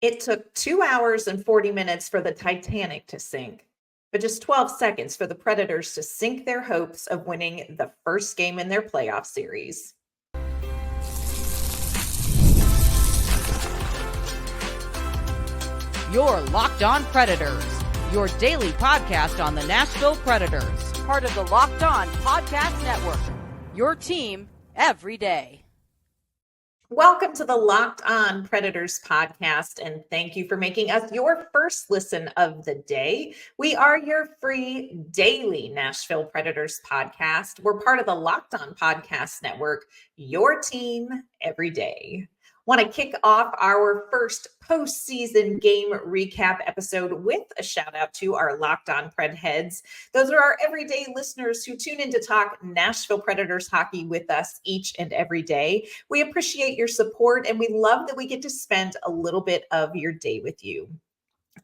It took 2 hours and 40 minutes for the Titanic to sink, but just 12 seconds for the Predators to sink their hopes of winning the first game in their playoff series. You're Locked On Predators, your daily podcast on the Nashville Predators, part of the Locked On Podcast Network, your team every day. Welcome to the Locked On Predators podcast, and thank you for making us your first listen of the day. We are your free daily Nashville Predators podcast. We're part of the Locked On Podcast Network, your team every day. Want to kick off our first postseason game recap episode with a shout out to our Locked On Pred heads. Those are our everyday listeners who tune in to talk Nashville Predators hockey with us each and every day. We appreciate your support, and we love that we get to spend a little bit of your day with you.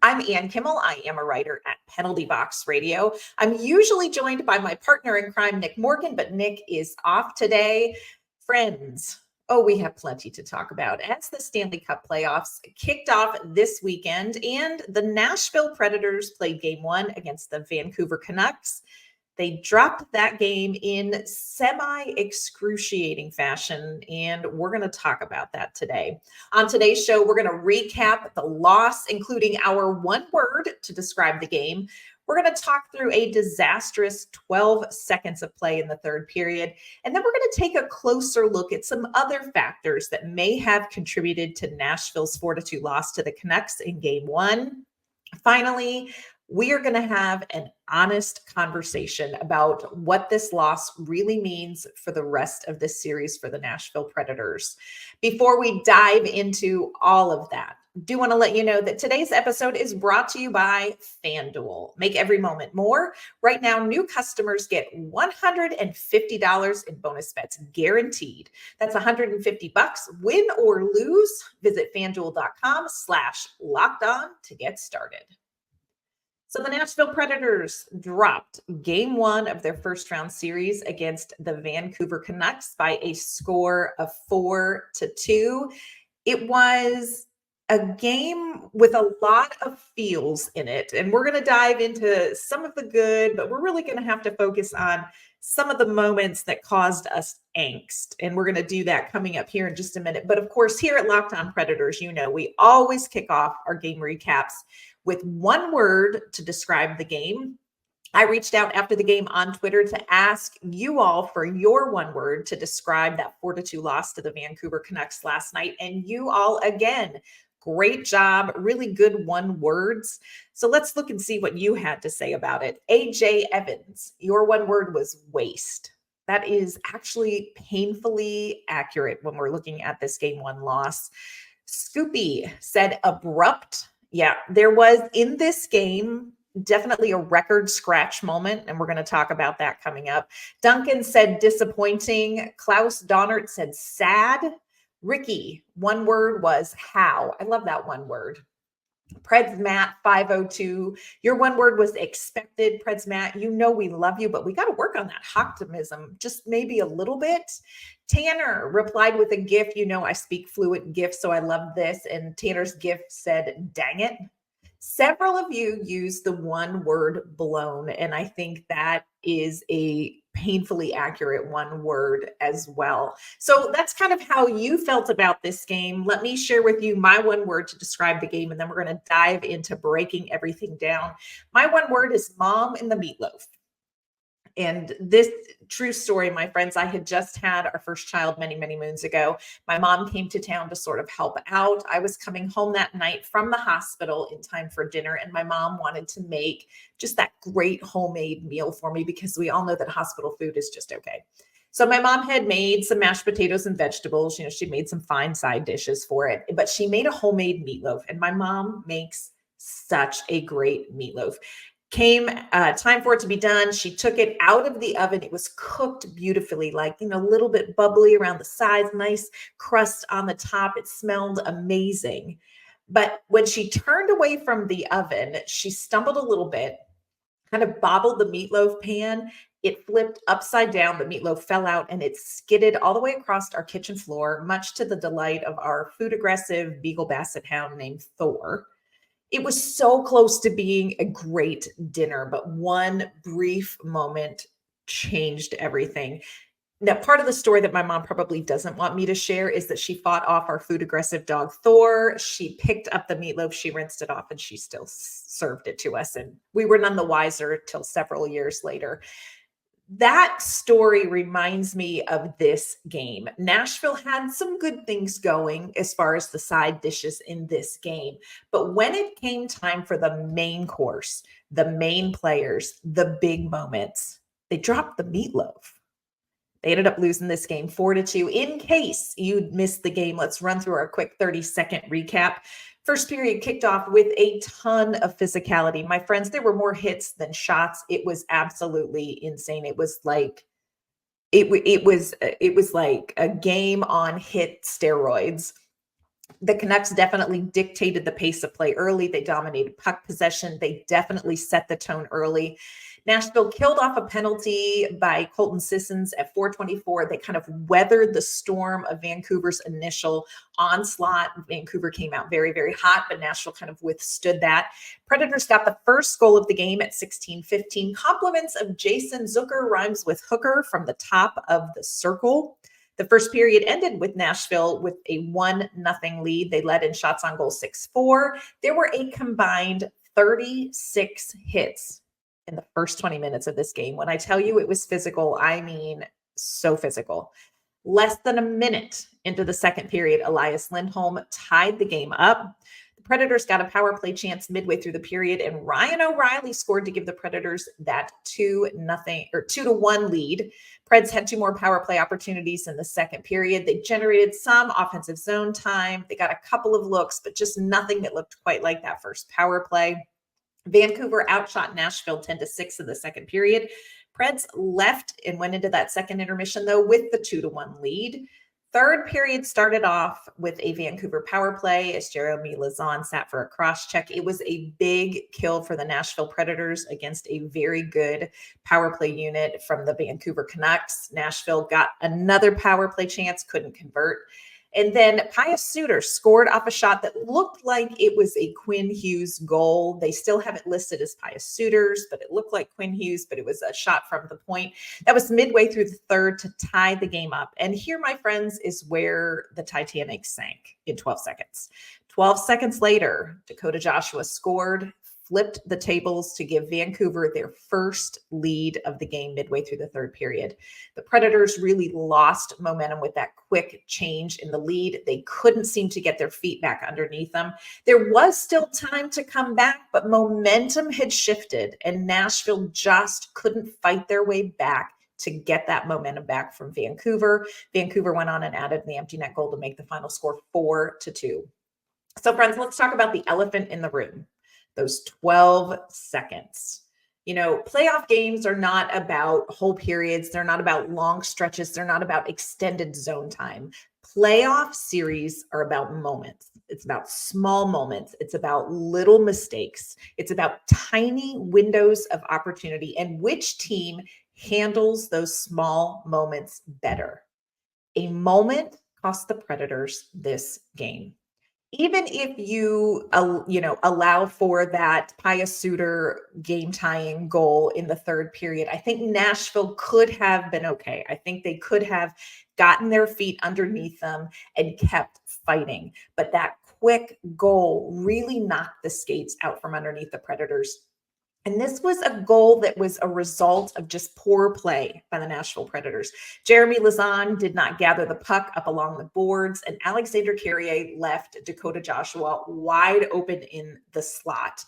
I'm Ann Kimmel. I am a writer at Penalty Box Radio. I'm usually joined by my partner in crime, Nick Morgan, but Nick is off today. Friends, we have plenty to talk about as the Stanley Cup playoffs kicked off this weekend, and the Nashville Predators played game one against the Vancouver Canucks. They dropped that game in semi-excruciating fashion, and we're going to talk about that today. On today's show, we're going to recap the loss, including our one word to describe the game. We're going to talk through a disastrous 12 seconds of play in the third period, and then we're going to take a closer look at some other factors that may have contributed to Nashville's 4-2 loss to the Canucks in game one. Finally, we are going to have an honest conversation about what this loss really means for the rest of this series for the Nashville Predators. Before we dive into all of that, I do want to let you know that today's episode is brought to you by FanDuel. Make every moment more. Right now, new customers get $150 in bonus bets guaranteed. That's $150, win or lose. Visit FanDuel.com/lockedon to get started. So the Nashville Predators dropped game one of their first round series against the Vancouver Canucks by a score of 4-2. It was a game with a lot of feels in it, and we're going to dive into some of the good, but we're really going to have to focus on some of the moments that caused us angst, and we're going to do that coming up here in just a minute. But of course, here at Locked On Predators, we always kick off our game recaps with one word to describe the game. I reached out after the game on Twitter to ask you all for your one word to describe that 4-2 loss to the Vancouver Canucks last night. And you all, again, great job. Really good one words. So let's look and see what you had to say about it. AJ Evans, your one word was waste. That is actually painfully accurate when we're looking at this game one loss. Scoopy said abrupt. Yeah, there was in this game definitely a record scratch moment, and we're going to talk about that coming up. Duncan said disappointing. Klaus Donnert said sad. Ricky, one word was how. I love that one word. Preds Matt 502, your one word was expected. Preds Matt, we love you, but we got to work on that optimism just maybe a little bit. Tanner replied with a GIF. I speak fluent GIF, so I love this. And Tanner's GIF said, dang it. Several of you used the one word blown, and I think that is a painfully accurate one word as well. So that's kind of how you felt about this game. Let me share with you my one word to describe the game, and then we're going to dive into breaking everything down. My one word is mom in the meatloaf. And this true story, my friends, I had just had our first child many, many moons ago. My mom came to town to sort of help out. I was coming home that night from the hospital in time for dinner, and my mom wanted to make just that great homemade meal for me because we all know that hospital food is just okay. So my mom had made some mashed potatoes and vegetables. She made some fine side dishes for it, but she made a homemade meatloaf, and my mom makes such a great meatloaf. Came time for it to be done. She took it out of the oven. It was cooked beautifully, like, a little bit bubbly around the sides, nice crust on the top. It smelled amazing. But when she turned away from the oven, she stumbled a little bit, kind of bobbled the meatloaf pan, It flipped upside down. The meatloaf fell out and it skidded all the way across our kitchen floor, much to the delight of our food aggressive Beagle Basset Hound named Thor. It was so close to being a great dinner, but one brief moment changed everything. Now, part of the story that my mom probably doesn't want me to share is that she fought off our food aggressive dog, Thor. She picked up the meatloaf, she rinsed it off, and she still served it to us. And we were none the wiser till several years later. That story reminds me of this game. Nashville had some good things going as far as the side dishes in this game. But when it came time for the main course, the main players, the big moments, they dropped the meatloaf. They ended up losing this game 4-2. In case you missed the game, let's run through our quick 30-second recap. First period kicked off with a ton of physicality. My friends, there were more hits than shots. It was absolutely insane. It was like a game on hit steroids. The Canucks definitely dictated the pace of play early. They dominated puck possession. They definitely set the tone early. Nashville killed off a penalty by Colton Sissons at 4:24. They kind of weathered the storm of Vancouver's initial onslaught. Vancouver came out very, very hot, but Nashville kind of withstood that. Predators got the first goal of the game at 16:15. Compliments of Jason Zucker rhymes with hooker from the top of the circle. The first period ended with Nashville with a 1-0 lead. They led in shots on goal 6-4. There were a combined 36 hits in the first 20 minutes of this game. When I tell you it was physical, I mean so physical. Less than a minute into the second period, Elias Lindholm tied the game up. The Predators got a power play chance midway through the period, and Ryan O'Reilly scored to give the Predators that 2-1 lead. Preds had 2 more power play opportunities in the second period. They generated some offensive zone time. They got a couple of looks, but just nothing that looked quite like that first power play. Vancouver outshot Nashville 10-6 in the second period. Preds left and went into that second intermission, though, with the 2-1 lead. Third period started off with a Vancouver power play as Jeremy Lauzon sat for a cross check. It was a big kill for the Nashville Predators against a very good power play unit from the Vancouver Canucks. Nashville got another power play chance, couldn't convert. And then Pius Suter scored off a shot that looked like it was a Quinn Hughes goal. They still have it listed as Pius Suter's, but it looked like Quinn Hughes, but it was a shot from the point. That was midway through the third to tie the game up. And here, my friends, is where the Titanic sank in 12 seconds. 12 seconds later, Dakota Joshua scored, flipped the tables to give Vancouver their first lead of the game midway through the third period. The Predators really lost momentum with that quick change in the lead. They couldn't seem to get their feet back underneath them. There was still time to come back, but momentum had shifted and Nashville just couldn't fight their way back to get that momentum back from Vancouver. Vancouver went on and added the empty net goal to make the final score 4-2. So friends, let's talk about the elephant in the room. Those 12 seconds. You know, playoff games are not about whole periods. They're not about long stretches. They're not about extended zone time. Playoff series are about moments. It's about small moments. It's about little mistakes. It's about tiny windows of opportunity and which team handles those small moments better. A moment cost the Predators this game. Even if you allow for that Pius Suter game tying goal in the third period, I think Nashville could have been okay. I think they could have gotten their feet underneath them and kept fighting. But that quick goal really knocked the skates out from underneath the Predators. And this was a goal that was a result of just poor play by the Nashville Predators. Jeremy Lauzon did not gather the puck up along the boards, and Alexander Carrier left Dakota Joshua wide open in the slot.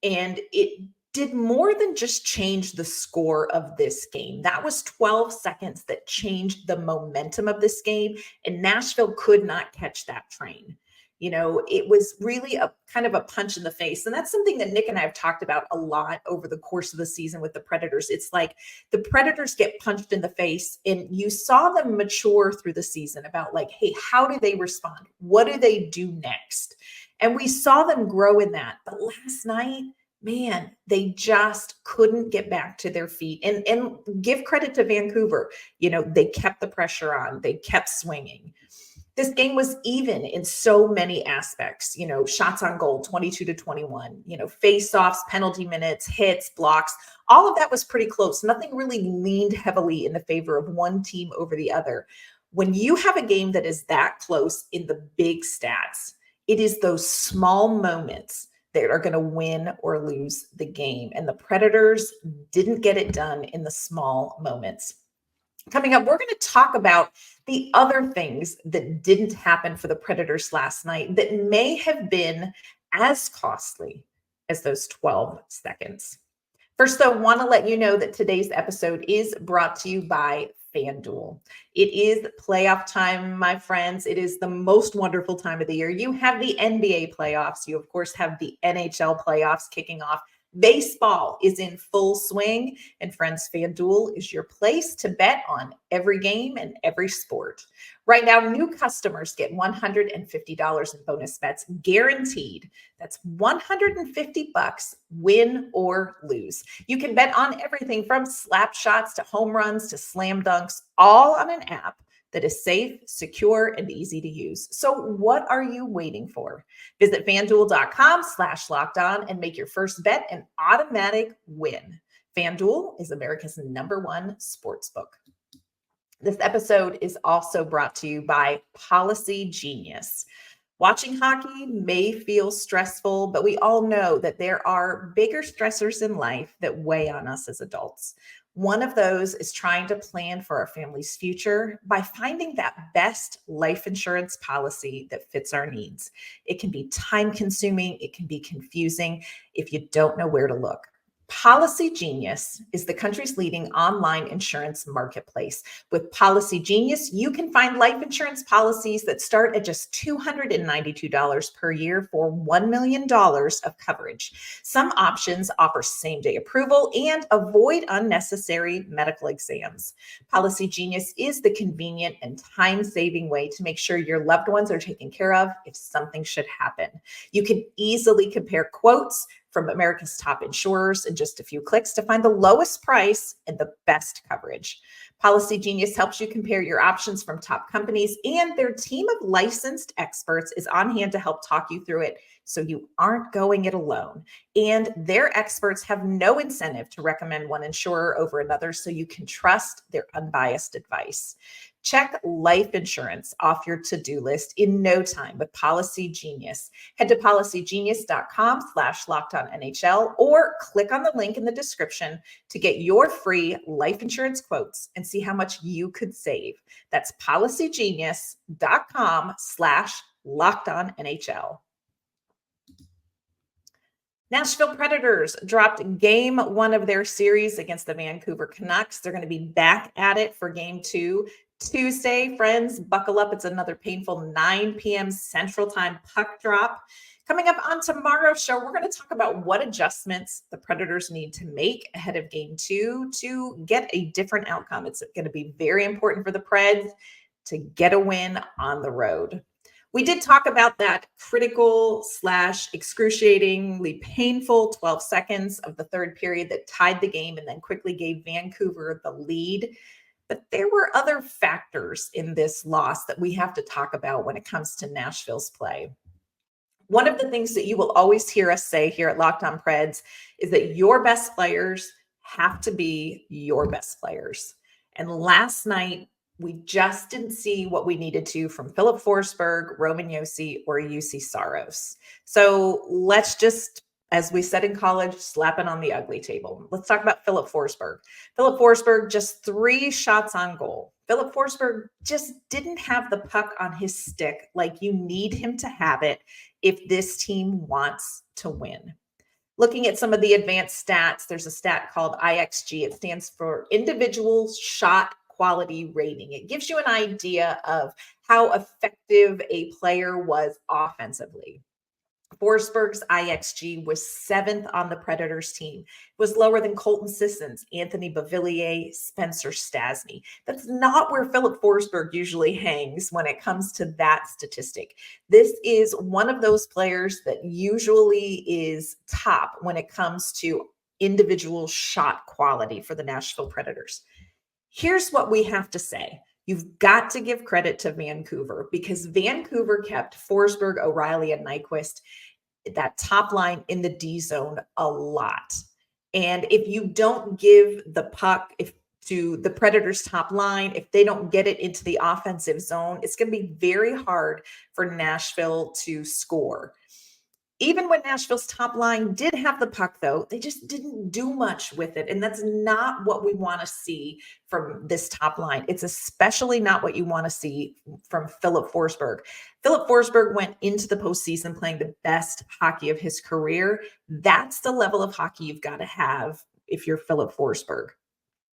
And it did more than just change the score of this game. That was 12 seconds that changed the momentum of this game, and Nashville could not catch that train. You know, it was really a kind of a punch in the face. And that's something that Nick and I have talked about a lot over the course of the season with the Predators. It's like the Predators get punched in the face and you saw them mature through the season about like, hey, how do they respond? What do they do next? And we saw them grow in that. But last night, man, they just couldn't get back to their feet. And give credit to Vancouver. They kept the pressure on. They kept swinging. This game was even in so many aspects, shots on goal, 22-21, face-offs, penalty minutes, hits, blocks, all of that was pretty close. Nothing really leaned heavily in the favor of one team over the other. When you have a game that is that close in the big stats, it is those small moments that are going to win or lose the game. And the Predators didn't get it done in the small moments. Coming up, we're going to talk about the other things that didn't happen for the Predators last night that may have been as costly as those 12 seconds. First, though, I want to let you know that today's episode is brought to you by FanDuel. It is playoff time, my friends. It is the most wonderful time of the year. You have the NBA playoffs. You, of course, have the NHL playoffs kicking off. Baseball is in full swing, and friends, FanDuel is your place to bet on every game and every sport. Right now, new customers get $150 in bonus bets guaranteed. That's $150, win or lose. You can bet on everything from slap shots to home runs to slam dunks, all on an app that is safe, secure, and easy to use. So what are you waiting for? Visit FanDuel.com/lockedon and make your first bet an automatic win. FanDuel is America's #1 sportsbook. This episode is also brought to you by Policy Genius. Watching hockey may feel stressful, but we all know that there are bigger stressors in life that weigh on us as adults. One of those is trying to plan for our family's future by finding that best life insurance policy that fits our needs. It can be time-consuming, it can be confusing if you don't know where to look. Policy Genius is the country's leading online insurance marketplace. With Policy Genius, you can find life insurance policies that start at just $292 per year for $1 million of coverage. Some options offer same-day approval and avoid unnecessary medical exams. Policy Genius is the convenient and time-saving way to make sure your loved ones are taken care of if something should happen. You can easily compare quotes from America's top insurers in just a few clicks to find the lowest price and the best coverage. Policy Genius helps you compare your options from top companies, and their team of licensed experts is on hand to help talk you through it so you aren't going it alone. And their experts have no incentive to recommend one insurer over another, so you can trust their unbiased advice. Check life insurance off your to-do list in no time with Policy Genius. Head to policygenius.com/lockedonnhl or click on the link in the description to get your free life insurance quotes and see how much you could save. That's policygenius.com/lockedonnhl. Nashville Predators dropped game 1 of their series against the Vancouver Canucks. They're going to be back at it for game 2 Tuesday. Friends, buckle up. It's another painful 9 p.m. Central Time puck drop. Coming up on tomorrow's show, we're going to talk about what adjustments the Predators need to make ahead of game 2 to get a different outcome. It's going to be very important for the Preds to get a win on the road. We did talk about that critical / excruciatingly painful 12 seconds of the third period that tied the game and then quickly gave Vancouver the lead. But there were other factors in this loss that we have to talk about when it comes to Nashville's play. One of the things that you will always hear us say here at Locked On Preds is that your best players have to be your best players. And last night, we just didn't see what we needed to from Filip Forsberg, Roman Josi, or Juuse Saros. So let's just, as we said in college, slap it on the ugly table. Let's talk about Filip Forsberg. Filip Forsberg, just 3 shots on goal. Filip Forsberg just didn't have the puck on his stick like you need him to have it if this team wants to win. Looking at some of the advanced stats, there's a stat called IXG. It stands for Individual Shot Quality Rating. It gives you an idea of how effective a player was offensively. Forsberg's IXG was 7th on the Predators team. It was lower than Colton Sissons, Anthony Beauvillier, Spencer Stasny. That's not where Filip Forsberg usually hangs when it comes to that statistic. This is one of those players that usually is top when it comes to individual shot quality for the Nashville Predators. Here's what we have to say. You've got to give credit to Vancouver because Vancouver kept Forsberg, O'Reilly, and Nyquist, that top line in the D zone, a lot. And if you don't give the puck to the Predators' top line, if they don't get it into the offensive zone, it's going to be very hard for Nashville to score. Even when Nashville's top line did have the puck, though, they just didn't do much with it. And that's not what we want to see from this top line. It's especially not what you want to see from Filip Forsberg. Filip Forsberg went into the postseason playing the best hockey of his career. That's the level of hockey you've got to have if you're Filip Forsberg.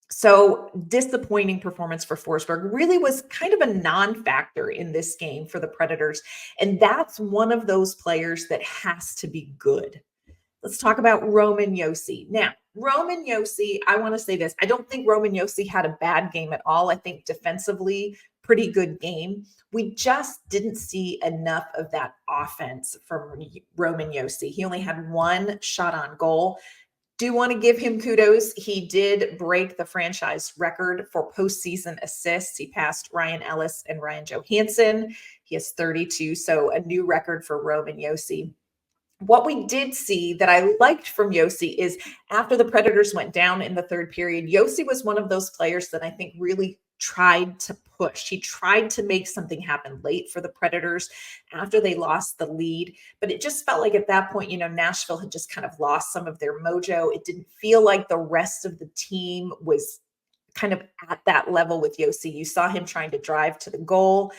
So disappointing performance for Forsberg really was kind of a non-factor in this game for the Predators. And that's one of those players that has to be good. Let's talk about Roman Josi. Now, Roman Josi, I want to say this. I don't think Roman Josi had a bad game at all. I think defensively, pretty good game. We just didn't see enough of that offense from Roman Josi. He only had one shot on goal. Do want to give him kudos. He did break the franchise record for postseason assists. He passed Ryan Ellis and Ryan Johansson. He has 32, so a new record for Roman Josi. What we did see that I liked from Josi is after the Predators went down in the third period, Josi was one of those players that I think really tried to push. He tried to make something happen late for the Predators after they lost the lead. But it just felt like at that point, Nashville had just kind of lost some of their mojo. It didn't feel like the rest of the team was kind of at that level with Josi. You saw him trying to drive to the goal,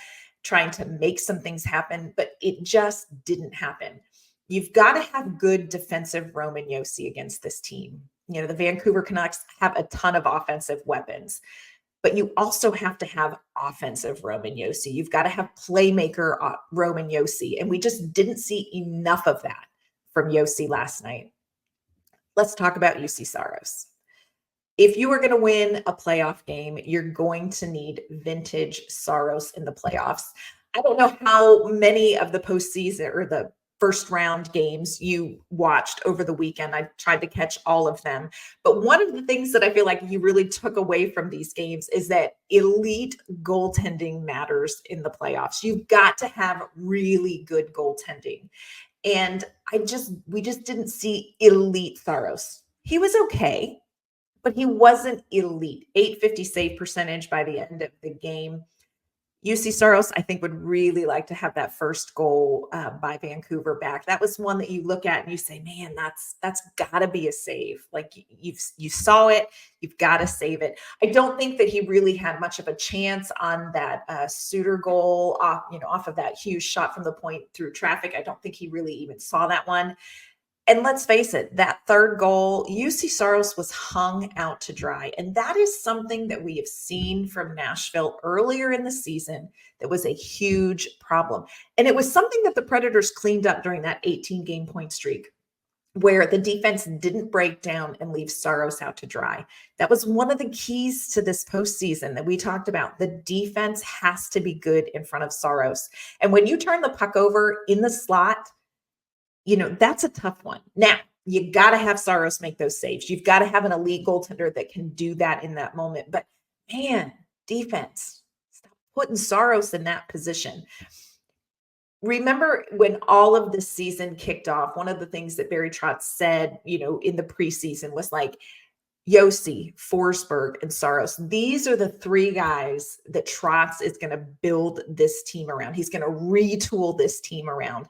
trying to make some things happen, but it just didn't happen. You've got to have good defensive Roman Josi against this team. The Vancouver Canucks have a ton of offensive weapons, but you also have to have offensive Roman Josi. You've got to have playmaker Roman Josi, and we just didn't see enough of that from Josi last night. Let's talk about Juuse Saros. If you are going to win a playoff game, you're going to need vintage Saros in the playoffs. I don't know how many of the postseason or the first round games you watched over the weekend. I tried to catch all of them. But one of the things that I feel like you really took away from these games is that elite goaltending matters in the playoffs. You've got to have really good goaltending. And we just didn't see elite Saros. He was okay, but he wasn't elite. .850 save percentage by the end of the game. Juuse Saros, I think, would really like to have that first goal by Vancouver back. That was one that you look at and you say, man, that's got to be a save. Like you saw it, you've got to save it. I don't think that he really had much of a chance on that Suter goal off of that huge shot from the point through traffic. I don't think he really even saw that one. And let's face it, that third goal, Juuse Saros was hung out to dry. And that is something that we have seen from Nashville earlier in the season that was a huge problem. And it was something that the Predators cleaned up during that 18-game point streak, where the defense didn't break down and leave Saros out to dry. That was one of the keys to this postseason that we talked about. The defense has to be good in front of Saros. And when you turn the puck over in the slot, that's a tough one. Now, you got to have Saros make those saves. You've got to have an elite goaltender that can do that in that moment. But man, defense, stop putting Saros in that position. Remember when all of the season kicked off, one of the things that Barry Trotz said, in the preseason was like, Josi, Forsberg, and Saros. These are the three guys that Trotz is going to build this team around. He's going to retool this team around.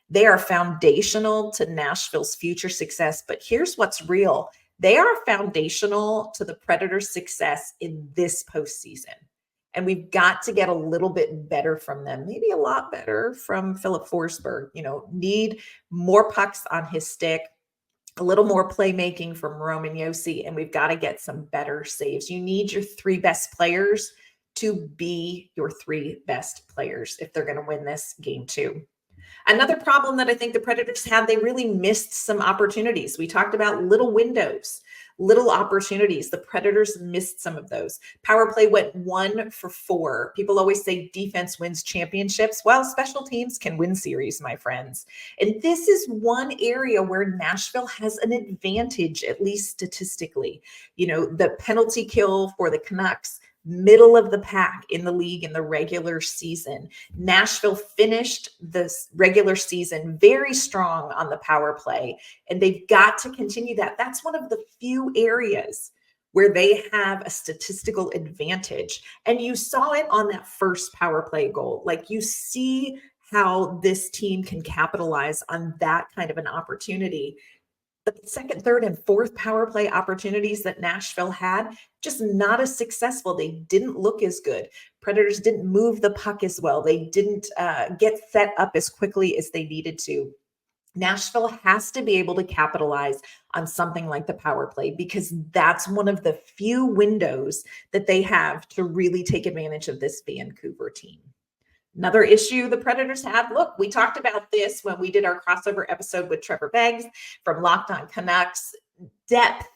They are foundational to Nashville's future success. But here's what's real. They are foundational to the Predators' success in this postseason. And we've got to get a little bit better from them, maybe a lot better from Filip Forsberg. Need more pucks on his stick, a little more playmaking from Roman Josi, and we've got to get some better saves. You need your three best players to be your three best players if they're going to win this game too. Another problem that I think the Predators had, they really missed some opportunities. We talked about little windows, little opportunities. The Predators missed some of those. Power play went 1 for 4. People always say defense wins championships. Well, special teams can win series, my friends. And this is one area where Nashville has an advantage, at least statistically. The penalty kill for the Canucks, middle of the pack in the league in the regular season. Nashville finished this regular season very strong on the power play, and they've got to continue that. That's one of the few areas where they have a statistical advantage. And you saw it on that first power play goal. Like, you see how this team can capitalize on that kind of an opportunity. The second, third, and fourth power play opportunities that Nashville had, just not as successful. They didn't look as good. Predators didn't move the puck as well. They didn't get set up as quickly as they needed to. Nashville has to be able to capitalize on something like the power play, because that's one of the few windows that they have to really take advantage of this Vancouver team. Another issue the Predators had, look, we talked about this when we did our crossover episode with Trevor Beggs from Locked On Canucks. Depth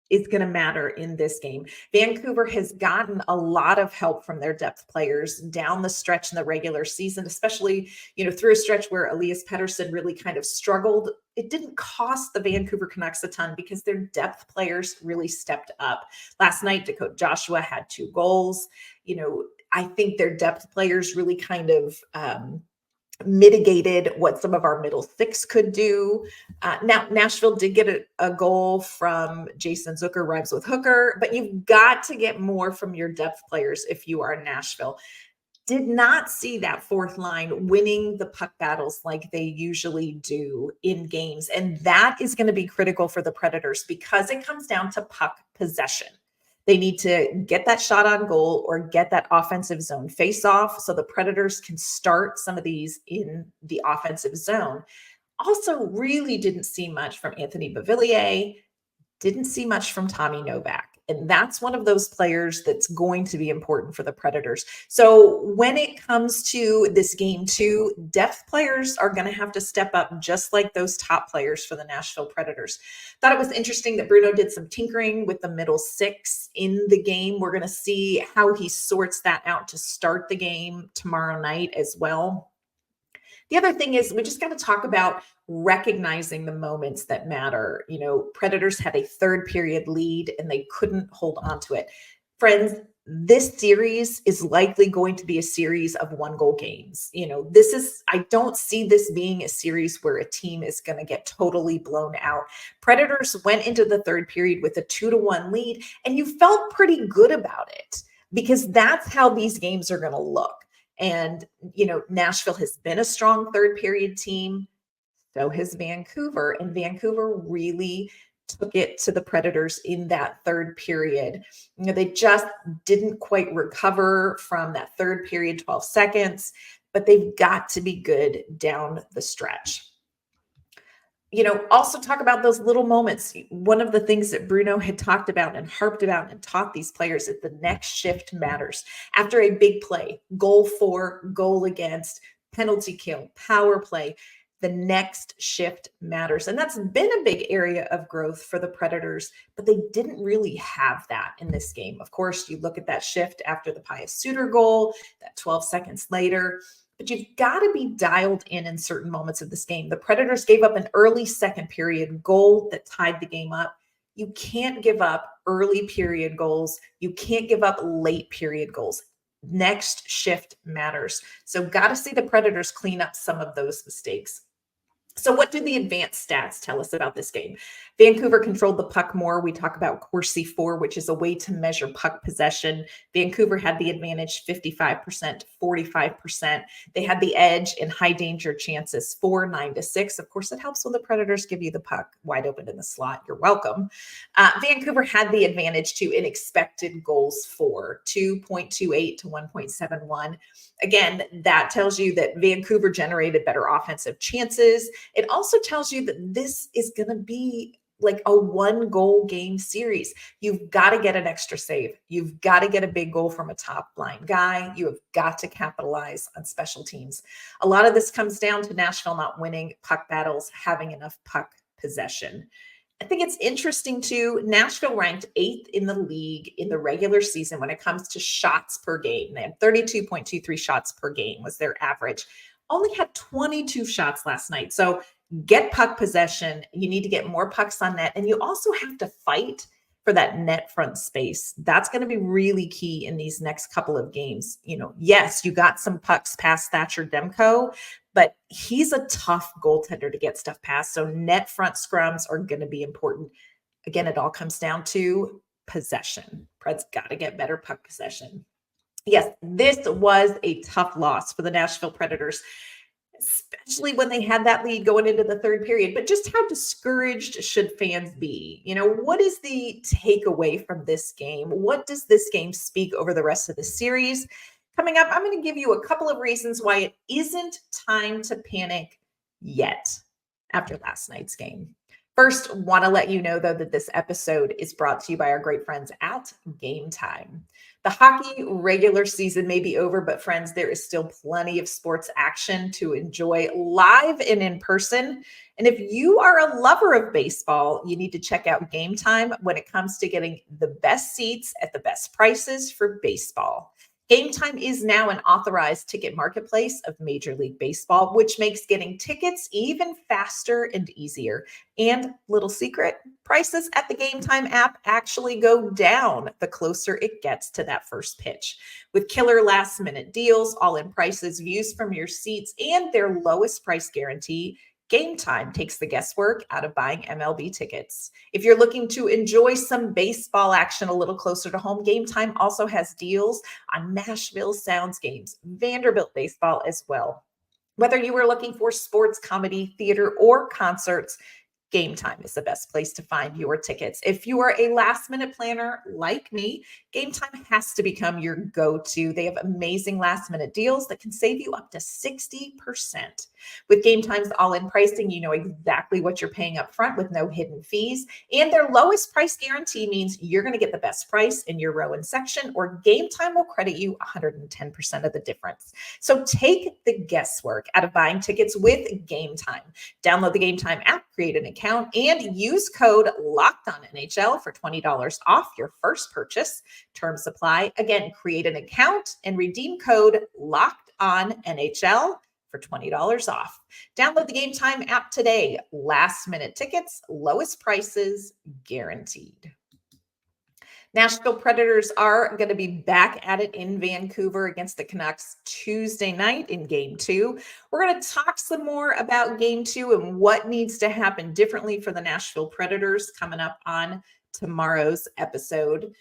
is going to matter in this game. Vancouver has gotten a lot of help from their depth players down the stretch in the regular season, especially, through a stretch where Elias Pettersson really kind of struggled. It didn't cost the Vancouver Canucks a ton because their depth players really stepped up. Last night, Dakota Joshua had 2 goals. I think their depth players really kind of mitigated what some of our middle six could do. Now, Nashville did get a goal from Jason Zucker, rhymes with hooker, but you've got to get more from your depth players if you are Nashville. Did not see that fourth line winning the puck battles like they usually do in games. And that is going to be critical for the Predators because it comes down to puck possession. They need to get that shot on goal or get that offensive zone face off so the Predators can start some of these in the offensive zone. Also, really didn't see much from Anthony Beauvillier, didn't see much from Tommy Novak. And that's one of those players that's going to be important for the Predators. So when it comes to this game 2, depth players are going to have to step up just like those top players for the Nashville Predators. Thought it was interesting that Bruno did some tinkering with the middle 6 in the game. We're going to see how he sorts that out to start the game tomorrow night as well. The other thing is we just got to talk about recognizing the moments that matter. Predators had a third period lead and they couldn't hold on to it. Friends, this series is likely going to be a series of 1-goal games. I don't see this being a series where a team is going to get totally blown out. Predators went into the third period with a 2-1 lead, and you felt pretty good about it because that's how these games are going to look. And, Nashville has been a strong third period team. So has Vancouver. And Vancouver really took it to the Predators in that third period. They just didn't quite recover from that third period, 12 seconds, but they've got to be good down the stretch. Also talk about those little moments. One of the things that Bruno had talked about and harped about and taught these players is the next shift matters. After a big play, goal for, goal against, penalty kill, power play, the next shift matters. And that's been a big area of growth for the Predators, but they didn't really have that in this game. Of course, you look at that shift after the Pius Suter goal, that 12 seconds later, but you've got to be dialed in certain moments of this game. The Predators gave up an early second period goal that tied the game up. You can't give up early period goals. You can't give up late period goals. Next shift matters. So got to see the Predators clean up some of those mistakes. So what do the advanced stats tell us about this game? Vancouver controlled the puck more. We talk about Corsi 4, which is a way to measure puck possession. Vancouver had the advantage 55% to 45%. They had the edge in high danger chances 9-6. Of course, it helps when the Predators give you the puck wide open in the slot. You're welcome. Vancouver had the advantage to in expected goals for 2.28 to 1.71. Again, that tells you that Vancouver generated better offensive chances. It also tells you that this is going to be like a 1-goal game series. You've got to get an extra save. You've got to get a big goal from a top line guy. You have got to capitalize on special teams. A lot of this comes down to Nashville not winning puck battles, having enough puck possession. I think it's interesting too. Nashville ranked 8th in the league in the regular season when it comes to shots per game. They had 32.23 shots per game was their average. Only had 22 shots last night. So get puck possession. You need to get more pucks on net. And you also have to fight for that net front space. That's going to be really key in these next couple of games. Yes, you got some pucks past Thatcher Demko, but he's a tough goaltender to get stuff past. So net front scrums are going to be important. Again, it all comes down to possession. Preds got to get better puck possession. Yes, this was a tough loss for the Nashville Predators, especially when they had that lead going into the third period. But just how discouraged should fans be? What is the takeaway from this game? What does this game speak over the rest of the series? Coming up, I'm going to give you a couple of reasons why it isn't time to panic yet after last night's game. First, want to let you know, though, that this episode is brought to you by our great friends at Game Time. The hockey regular season may be over, but friends, there is still plenty of sports action to enjoy live and in person. And if you are a lover of baseball, you need to check out Game Time when it comes to getting the best seats at the best prices for baseball. Game Time is now an authorized ticket marketplace of Major League Baseball, which makes getting tickets even faster and easier. And little secret, prices at the Game Time app actually go down the closer it gets to that first pitch. With killer last-minute deals, all-in prices, views from your seats, and their lowest price guarantee, Game Time takes the guesswork out of buying MLB tickets. If you're looking to enjoy some baseball action a little closer to home, Game Time also has deals on Nashville Sounds games, Vanderbilt baseball as well. Whether you are looking for sports, comedy, theater, or concerts, Game Time is the best place to find your tickets. If you are a last-minute planner like me, Game Time has to become your go-to. They have amazing last-minute deals that can save you up to 60%. With Game Time's all-in pricing, you know exactly what you're paying up front with no hidden fees. And their lowest price guarantee means you're going to get the best price in your row and section, or Game Time will credit you 110% of the difference. So take the guesswork out of buying tickets with Game Time. Download the Game Time app, create an account, and use code LOCKEDONNHL for $20 off your first purchase. Terms apply. Again, create an account and redeem code LOCKEDONNHL for $20 off. Download the Game Time app today. Last minute tickets, lowest prices guaranteed. Nashville Predators are going to be back at it in Vancouver against the Canucks Tuesday night in Game 2. We're going to talk some more about Game 2 and what needs to happen differently for the Nashville Predators coming up on tomorrow's episode.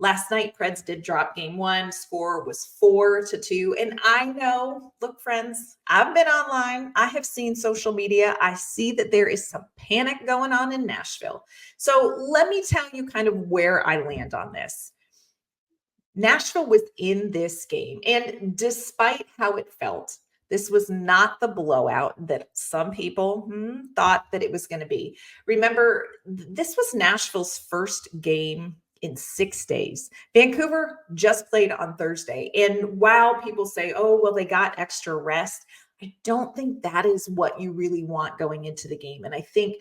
Last night, Preds did drop Game 1. Score was 4-2. And I know, look, friends, I've been online. I have seen social media. I see that there is some panic going on in Nashville. So let me tell you kind of where I land on this. Nashville was in this game. And despite how it felt, this was not the blowout that some people thought that it was going to be. Remember, this was Nashville's first game in 6 days. Vancouver just played on Thursday. And while people say, oh, well, they got extra rest, I don't think that is what you really want going into the game. And I think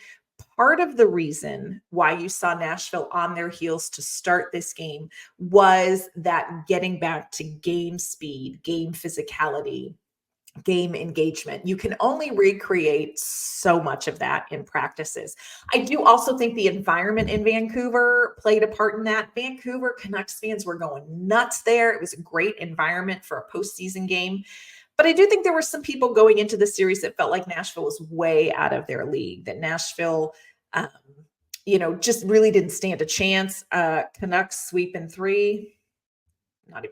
part of the reason why you saw Nashville on their heels to start this game was that getting back to game speed, game physicality, game engagement. You can only recreate so much of that in practices. I do also think the environment in Vancouver played a part in that. Vancouver Canucks fans were going nuts there. It was a great environment for a postseason game. But I do think there were some people going into the series that felt like Nashville was way out of their league, that Nashville, just really didn't stand a chance. Canucks sweep in 3. Not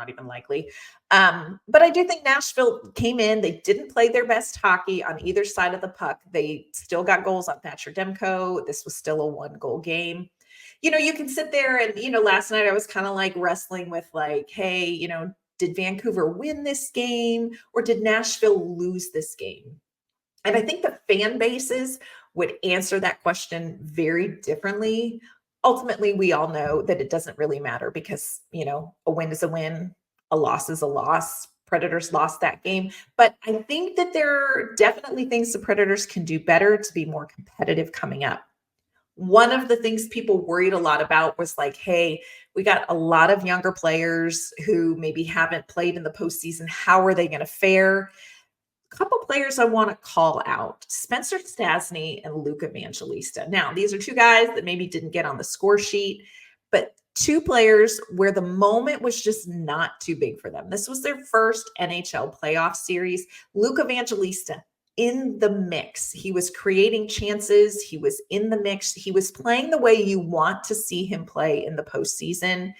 even likely. But I do think Nashville came in. They didn't play their best hockey on either side of the puck. They still got goals on Thatcher Demko. This was still a 1-goal game. You can sit there and, last night I was kind of like wrestling with like, hey, did Vancouver win this game or did Nashville lose this game? And I think the fan bases would answer that question very differently. Ultimately, we all know that it doesn't really matter because, a win is a win, a loss is a loss. Predators lost that game. But I think that there are definitely things the Predators can do better to be more competitive coming up. One of the things people worried a lot about was like, hey, we got a lot of younger players who maybe haven't played in the postseason. How are they going to fare? A couple players I want to call out: Spencer Stastny and Luke Evangelista. Now, these are two guys that maybe didn't get on the score sheet, but two players where the moment was just not too big for them. This was their first NHL playoff series. Luke Evangelista in the mix. He was creating chances. He was in the mix. He was playing the way you want to see him play in the postseason.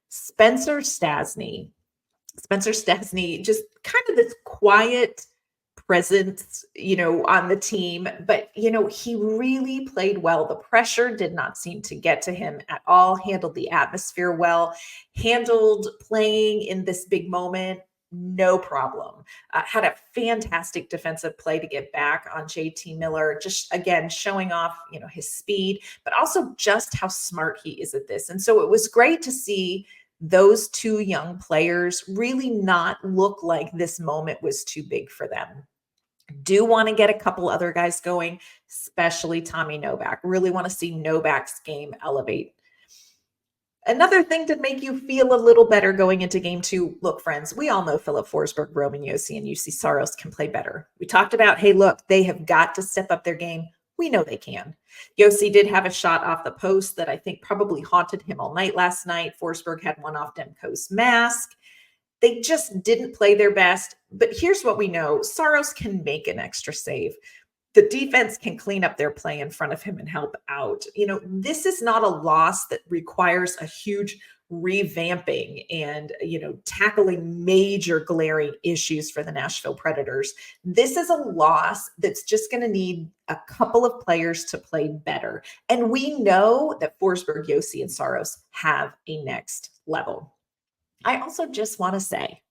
Spencer Stastny, just kind of this quiet presence, on the team, but, he really played well. The pressure did not seem to get to him at all, handled the atmosphere well, handled playing in this big moment, no problem. Had a fantastic defensive play to get back on JT Miller, just again, showing off, his speed, but also just how smart he is at this. And so it was great to see those two young players really not look like this moment was too big for them. Do want to get a couple other guys going, especially Tommy Novak. Really want to see Novak's game elevate. Another thing to make you feel a little better going into game 2. Look, friends, we all know Filip Forsberg, Roman Josi, and Juuse Saros can play better. We talked about, hey, look, they have got to step up their game. We know they can. Josi did have a shot off the post that I think probably haunted him all night last night. Forsberg had one off Demko's mask. They just didn't play their best. But here's what we know: Saros can make an extra save. The defense can clean up their play in front of him and help out. This is not a loss that requires a huge revamping and, tackling major glaring issues for the Nashville Predators. This is a loss that's just going to need a couple of players to play better. And we know that Forsberg, Josi, and Saros have a next level. I also just want to say,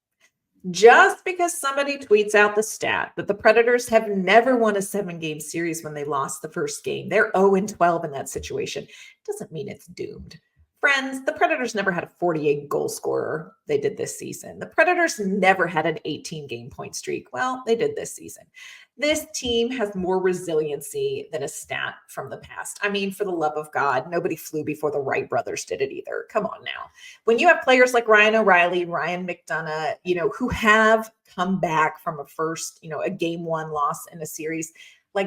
just because somebody tweets out the stat that the Predators have never won a 7-game series when they lost the first game, they're 0-12 in that situation, doesn't mean it's doomed. Friends, the Predators never had a 48 goal scorer. They did this season. The Predators never had an 18-game point streak. Well, they did this season. This team has more resiliency than a stat from the past. I mean, for the love of God, nobody flew before the Wright brothers did it either. Come on now. When you have players like Ryan O'Reilly, Ryan McDonough, who have come back from a first, a game 1 loss in a series,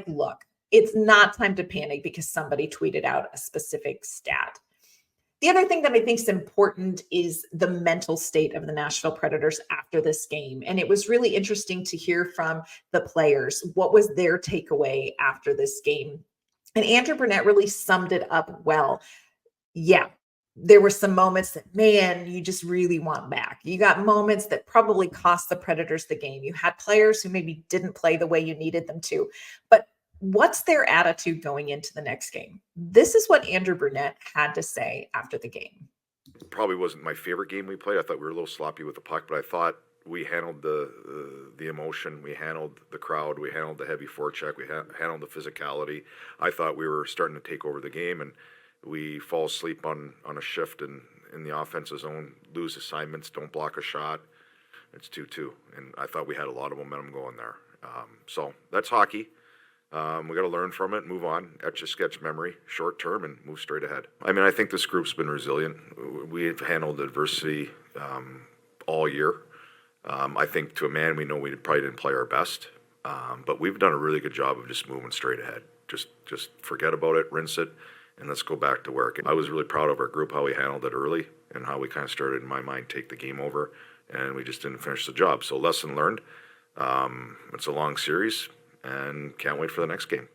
look, it's not time to panic because somebody tweeted out a specific stat. The other thing that I think is important is the mental state of the Nashville Predators after this game. And it was really interesting to hear from the players. What was their takeaway after this game? And Andrew Brunette really summed it up well. Yeah, there were some moments that, man, you just really want back. You got moments that probably cost the Predators the game. You had players who maybe didn't play the way you needed them to. But what's their attitude going into the next game? This is what Andrew Brunette had to say after the game. Probably wasn't my favorite game we played. I thought we were a little sloppy with the puck, but I thought we handled the emotion, we handled the crowd, we handled the heavy forecheck, we handled the physicality. I thought we were starting to take over the game, and we fall asleep on a shift in the offensive zone, lose assignments, don't block a shot. It's 2-2, and I thought we had a lot of momentum going there. So that's hockey. We got to learn from it, move on, etch-a-sketch memory, short term, and move straight ahead. I mean, I think this group's been resilient. We've handled adversity all year. I think to a man, we know we probably didn't play our best, but we've done a really good job of just moving straight ahead. Just forget about it, rinse it, and let's go back to work. I was really proud of our group, how we handled it early, and how we kind of started, in my mind, take the game over, and we just didn't finish the job. So lesson learned. It's a long series, and can't wait for the next game.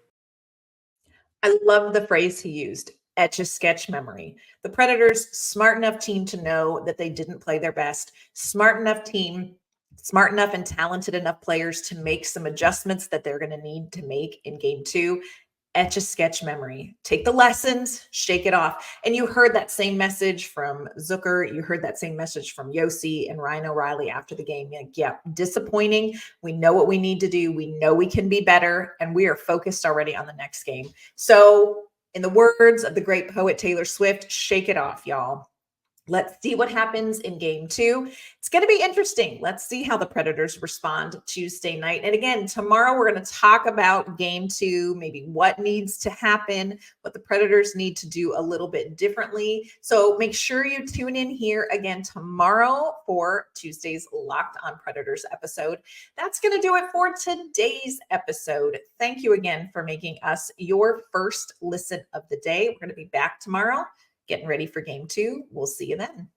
I love the phrase he used, etch-a-sketch memory. The Predators, smart enough team to know that they didn't play their best, smart enough team, smart enough and talented enough players to make some adjustments that they're going to need to make in game 2. etch a sketch memory. Take the lessons, shake it off. And you heard that same message from Zucker. You heard that same message from Josi and Ryan O'Reilly after the game. Like, yeah, disappointing. We know what we need to do. We know we can be better. And we are focused already on the next game. So in the words of the great poet Taylor Swift, shake it off, y'all. Let's see what happens in game 2. It's going to be interesting. Let's see how the Predators respond Tuesday night. And again, tomorrow we're going to talk about game 2, maybe what needs to happen, what the Predators need to do a little bit differently. So make sure you tune in here again tomorrow for Tuesday's Locked on Predators episode. That's going to do it for today's episode. Thank you again for making us your first listen of the day. We're going to be back tomorrow, getting ready for game 2. We'll see you then.